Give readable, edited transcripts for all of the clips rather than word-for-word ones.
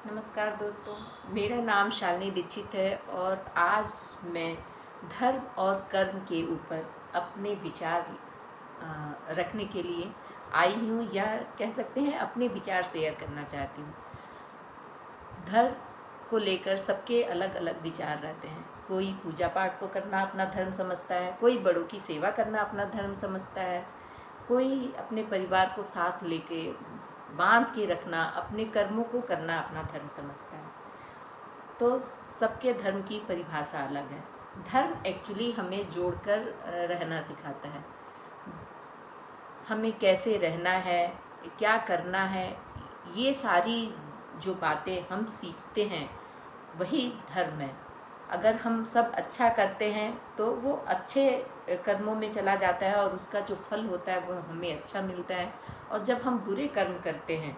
नमस्कार दोस्तों, मेरा नाम शालिनी दीक्षित है और आज मैं धर्म और कर्म के ऊपर अपने विचार रखने के लिए आई हूँ, या कह सकते हैं अपने विचार शेयर करना चाहती हूँ। धर्म को लेकर सबके अलग अलग विचार रहते हैं। कोई पूजा पाठ को करना अपना धर्म समझता है, कोई बड़ों की सेवा करना अपना धर्म समझता है, कोई अपने परिवार को साथ लेके बांध के रखना, अपने कर्मों को करना अपना धर्म समझता है। तो सबके धर्म की परिभाषा अलग है। धर्म एक्चुअली हमें जोड़कर रहना सिखाता है, हमें कैसे रहना है, क्या करना है, ये सारी जो बातें हम सीखते हैं वही धर्म है। अगर हम सब अच्छा करते हैं तो वो अच्छे कर्मों में चला जाता है और उसका जो फल होता है वो हमें अच्छा मिलता है। और जब हम बुरे कर्म करते हैं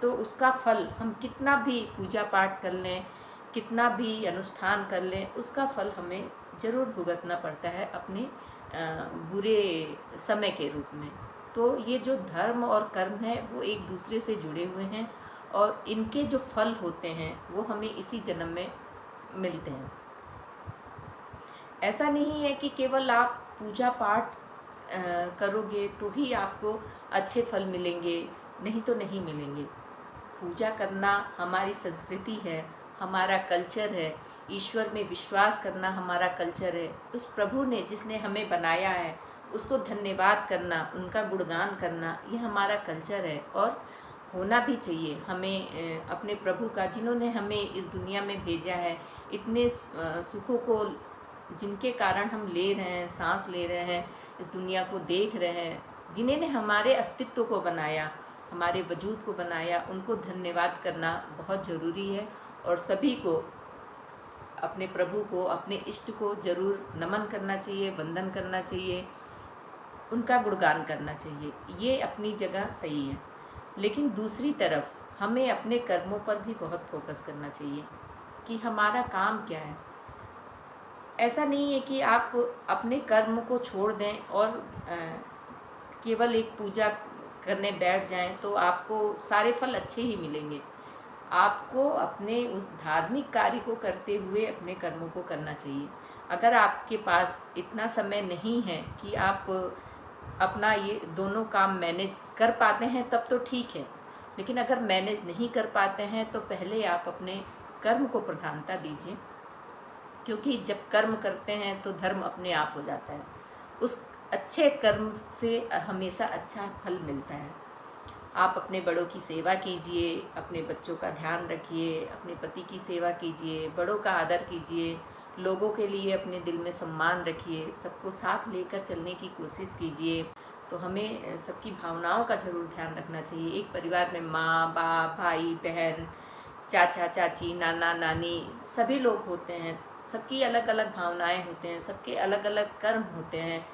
तो उसका फल हम कितना भी पूजा पाठ कर लें, कितना भी अनुष्ठान कर लें, उसका फल हमें ज़रूर भुगतना पड़ता है अपने बुरे समय के रूप में। तो ये जो धर्म और कर्म है वो एक दूसरे से जुड़े हुए हैं और इनके जो फल होते हैं वो हमें इसी जन्म में मिलते हैं। ऐसा नहीं है कि केवल आप पूजा पाठ करोगे तो ही आपको अच्छे फल मिलेंगे, नहीं तो नहीं मिलेंगे। पूजा करना हमारी संस्कृति है, हमारा कल्चर है। ईश्वर में विश्वास करना हमारा कल्चर है। उस प्रभु ने जिसने हमें बनाया है उसको धन्यवाद करना, उनका गुणगान करना, ये हमारा कल्चर है और होना भी चाहिए। हमें अपने प्रभु का, जिन्होंने हमें इस दुनिया में भेजा है, इतने सुखों को जिनके कारण हम ले रहे हैं, सांस ले रहे हैं, इस दुनिया को देख रहे हैं, जिन्होंने हमारे अस्तित्व को बनाया, हमारे वजूद को बनाया, उनको धन्यवाद करना बहुत ज़रूरी है। और सभी को अपने प्रभु को, अपने इष्ट को ज़रूर नमन करना चाहिए, वंदन करना चाहिए, उनका गुणगान करना चाहिए। ये अपनी जगह सही है। लेकिन दूसरी तरफ हमें अपने कर्मों पर भी बहुत फोकस करना चाहिए कि हमारा काम क्या है। ऐसा नहीं है कि आप अपने कर्म को छोड़ दें और केवल एक पूजा करने बैठ जाएं तो आपको सारे फल अच्छे ही मिलेंगे। आपको अपने उस धार्मिक कार्य को करते हुए अपने कर्मों को करना चाहिए। अगर आपके पास इतना समय नहीं है कि आप अपना ये दोनों काम मैनेज कर पाते हैं तब तो ठीक है, लेकिन अगर मैनेज नहीं कर पाते हैं तो पहले आप अपने कर्म को प्रधानता दीजिए, क्योंकि जब कर्म करते हैं तो धर्म अपने आप हो जाता है। उस अच्छे कर्म से हमेशा अच्छा फल मिलता है। आप अपने बड़ों की सेवा कीजिए, अपने बच्चों का ध्यान रखिए, अपने पति की सेवा कीजिए, बड़ों का आदर कीजिए, लोगों के लिए अपने दिल में सम्मान रखिए, सबको साथ लेकर चलने की कोशिश कीजिए। तो हमें सबकी भावनाओं का ज़रूर ध्यान रखना चाहिए। एक परिवार में माँ बाप, भाई बहन, चाचा चाची, नाना नानी, सभी लोग होते हैं। सबकी अलग अलग भावनाएं होते हैं, सबके अलग अलग कर्म होते हैं।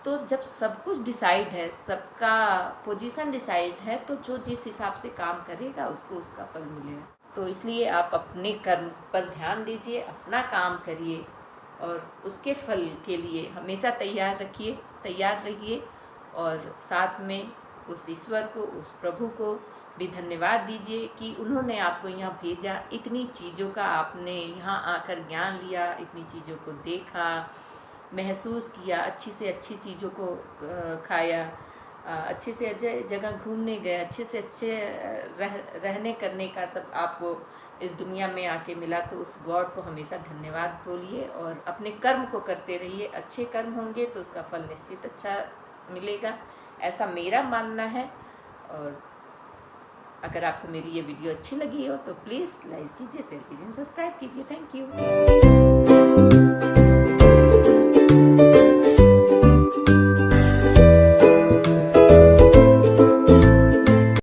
तो जब सब कुछ डिसाइड है, सबका पोजीशन डिसाइड है, तो जो जिस हिसाब से काम करेगा उसको उसका फल मिलेगा। तो इसलिए आप अपने कर्म पर ध्यान दीजिए, अपना काम करिए और उसके फल के लिए हमेशा तैयार रहिए। और साथ में उस ईश्वर को, उस प्रभु को भी धन्यवाद दीजिए कि उन्होंने आपको यहाँ भेजा। इतनी चीज़ों का आपने यहाँ आकर ज्ञान लिया, इतनी चीज़ों को देखा, महसूस किया, अच्छी से अच्छी चीज़ों को खाया, अच्छे से अच्छे जगह घूमने गए, अच्छे से अच्छे रहने करने का सब आपको इस दुनिया में आके मिला। तो उस गॉड को हमेशा धन्यवाद बोलिए और अपने कर्म को करते रहिए। अच्छे कर्म होंगे तो उसका फल निश्चित अच्छा मिलेगा, ऐसा मेरा मानना है। और अगर आपको मेरी ये वीडियो अच्छी लगी हो तो प्लीज़ लाइक कीजिए, शेयर कीजिए, सब्सक्राइब कीजिए। Thank you.